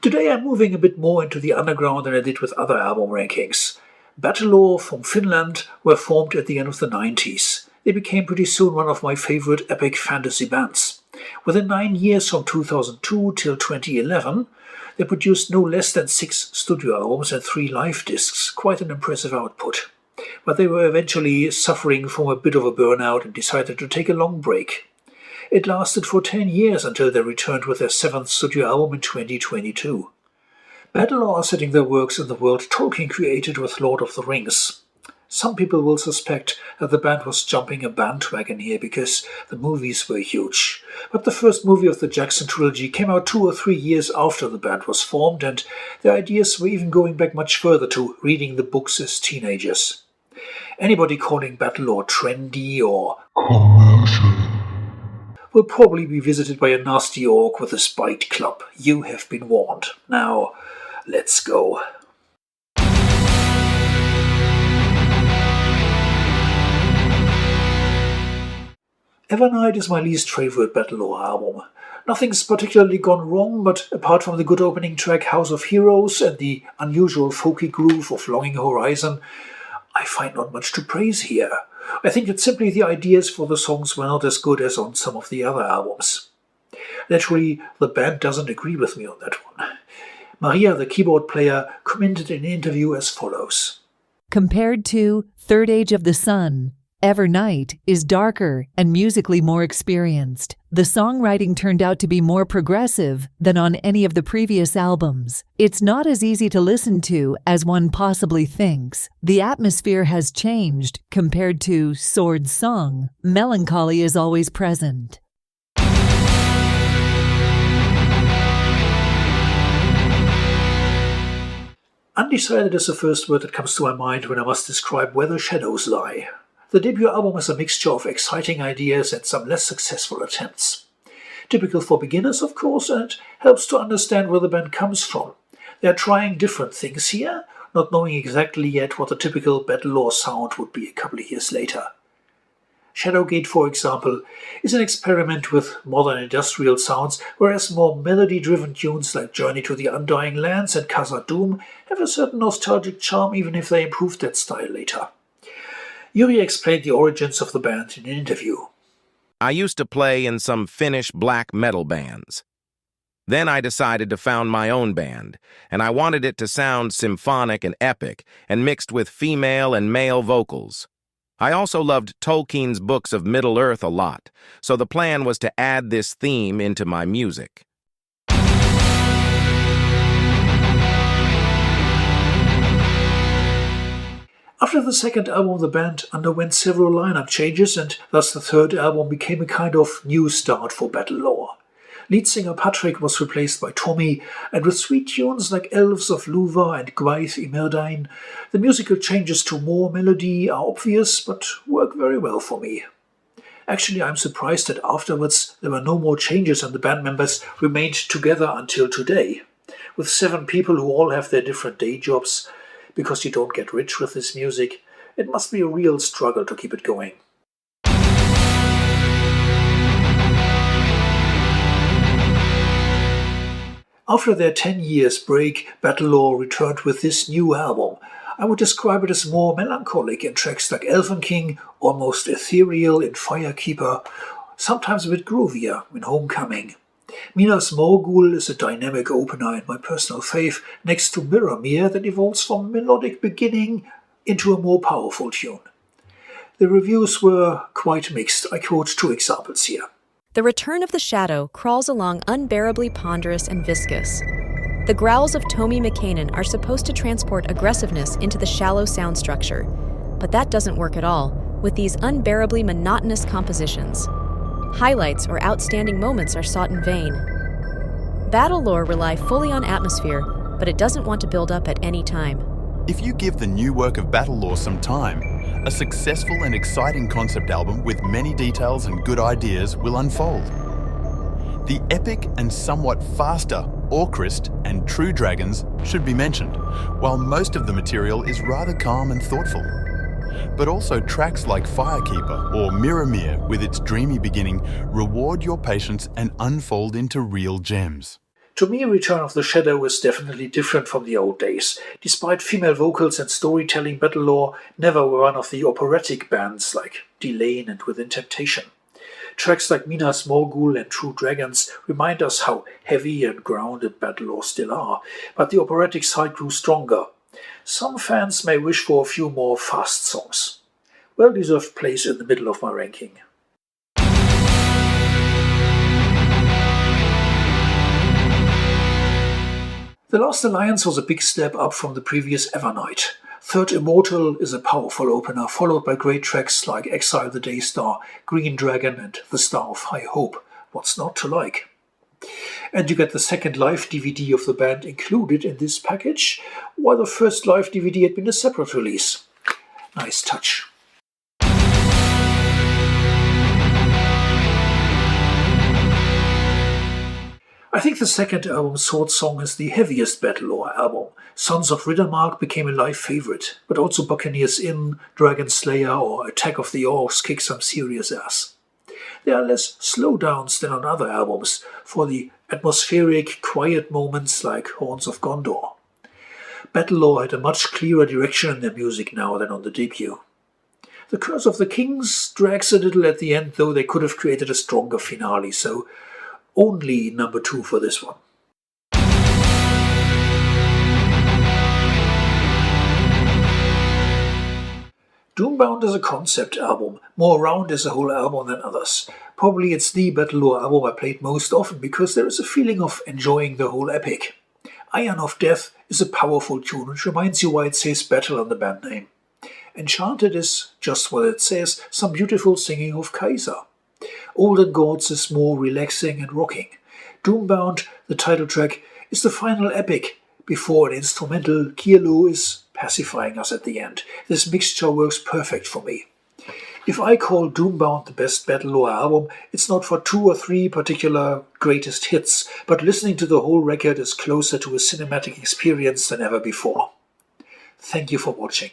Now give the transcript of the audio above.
Today I'm moving a bit more into the underground than I did with other album rankings. Battlelore from Finland were formed at the end of the 90s. They became pretty soon one of my favorite epic fantasy bands. Within 9 years from 2002 till 2011, they produced no less than 6 studio albums and 3 live discs, quite an impressive output. But they were eventually suffering from a bit of a burnout and decided to take a long break. It lasted for 10 years until they returned with their 7th studio album in 2022. Battlelore are setting their works in the world Tolkien created with Lord of the Rings. Some people will suspect that the band was jumping a bandwagon here because the movies were huge. But the first movie of the Jackson trilogy came out 2 or 3 years after the band was formed, and their ideas were even going back much further to reading the books as teenagers. Anybody calling Battlelore trendy or commercial will probably be visited by a nasty orc with a spiked club. You have been warned. Now, let's go. Evernight is my least favorite Battlelore album. Nothing's particularly gone wrong, but apart from the good opening track House of Heroes and the unusual folky groove of Longing Horizon, I find not much to praise here. I think that simply the ideas for the songs were not as good as on some of the other albums. Naturally, the band doesn't agree with me on that one. Maria, the keyboard player, commented in an interview as follows. Compared to Third Age of the Sun, Evernight is darker and musically more experienced. The songwriting turned out to be more progressive than on any of the previous albums. It's not as easy to listen to as one possibly thinks. The atmosphere has changed compared to Sword Song. Melancholy is always present. Undecided is the first word that comes to my mind when I must describe where the shadows lie. The debut album is a mixture of exciting ideas and some less successful attempts. Typical for beginners, of course, and it helps to understand where the band comes from. They are trying different things here, not knowing exactly yet what the typical Battlelore sound would be a couple of years later. Shadowgate, for example, is an experiment with modern industrial sounds, whereas more melody-driven tunes like Journey to the Undying Lands and Khazad-dûm have a certain nostalgic charm even if they improved that style later. Yuri explained the origins of the band in an interview. I used to play in some Finnish black metal bands. Then I decided to found my own band, and I wanted it to sound symphonic and epic, and mixed with female and male vocals. I also loved Tolkien's books of Middle-earth a lot, so the plan was to add this theme into my music. After the second album, the band underwent several lineup changes, and thus the third album became a kind of new start for Battlelore. Lead singer Patrick was replaced by Tommy, and with sweet tunes like Elves of Luva and Gwaith I Myrdain, the musical changes to more melody are obvious but work very well for me. Actually, I'm surprised that afterwards there were no more changes and the band members remained together until today. With 7 people who all have their different day jobs, because you don't get rich with this music, it must be a real struggle to keep it going. After their 10 years break, Battlelore returned with this new album. I would describe it as more melancholic in tracks like Elven King, almost ethereal in Firekeeper, sometimes a bit groovier in Homecoming. Minas Morgul is a dynamic opener and my personal fave, next to Mirrormere that evolves from a melodic beginning into a more powerful tune. The reviews were quite mixed. I quote 2 examples here. The return of the shadow crawls along unbearably ponderous and viscous. The growls of Tommy McCanon are supposed to transport aggressiveness into the shallow sound structure, but that doesn't work at all with these unbearably monotonous compositions. Highlights or outstanding moments are sought in vain. Battlelore rely fully on atmosphere, but it doesn't want to build up at any time. If you give the new work of Battlelore some time, a successful and exciting concept album with many details and good ideas will unfold. The epic and somewhat faster Orcrist and True Dragons should be mentioned, while most of the material is rather calm and thoughtful. But also tracks like Firekeeper or Mirrormere with its dreamy beginning reward your patience and unfold into real gems. To me, Return of the Shadow is definitely different from the old days. Despite female vocals and storytelling, Battlelore never were one of the operatic bands like Delane and Within Temptation. Tracks like Minas Morgul and True Dragons remind us how heavy and grounded Battlelore still are, but the operatic side grew stronger. Some fans may wish for a few more fast songs. Well-deserved place in the middle of my ranking. The Last Alliance was a big step up from the previous Evernight. Third Immortal is a powerful opener, followed by great tracks like Exile the Daystar, Green Dragon and The Star of High Hope. What's not to like? And you get the second live DVD of the band included in this package, while the first live DVD had been a separate release. Nice touch. I think the second album, Sword Song, is the heaviest Battlelore album. Sons of Riddermark became a live favorite, but also Buccaneers Inn, Dragon Slayer or Attack of the Orcs kick some serious ass. There are less slowdowns than on other albums, for the atmospheric, quiet moments like Horns of Gondor. Battlelore had a much clearer direction in their music now than on the debut. The Curse of the Kings drags a little at the end, though they could have created a stronger finale, so only number 2 for this one. Doombound is a concept album, more round as a whole album than others. Probably it's the Battlelore album I played most often because there is a feeling of enjoying the whole epic. Iron of Death is a powerful tune which reminds you why it says Battle on the band name. Enchanted is just what it says, some beautiful singing of Kaiser. Olden Gods is more relaxing and rocking. Doombound, the title track, is the final epic before an instrumental Kierlo is pacifying us at the end. This mixture works perfect for me. If I call Doombound the best Battlelore album, it's not for 2 or 3 particular greatest hits, but listening to the whole record is closer to a cinematic experience than ever before. Thank you for watching.